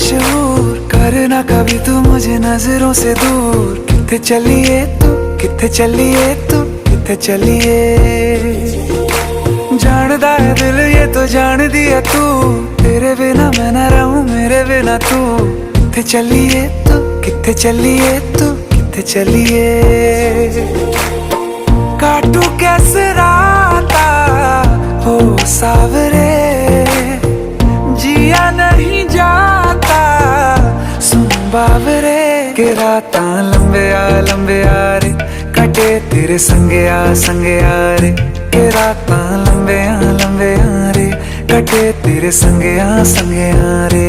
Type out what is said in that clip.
मशहूर, करना कभी तू मुझे नजरों से दूर। किथे चलिए तू, किथे चलिए तू, किथे चलिए। जानदा है दिल ये तो जान दिया तू, तेरे बिना मैं ना रहूं मेरे बिना तू। किथे चलिए तू, किथे चलिए तू, किथे चलिए। काटू कैसे राता हो सावरे, जिया नहीं जाता सुन बावरे। के राता लंबे आ रे, कटे तेरे संगे आ रे। के राता लंबे आ रे, कटे तेरे संगे आ रे।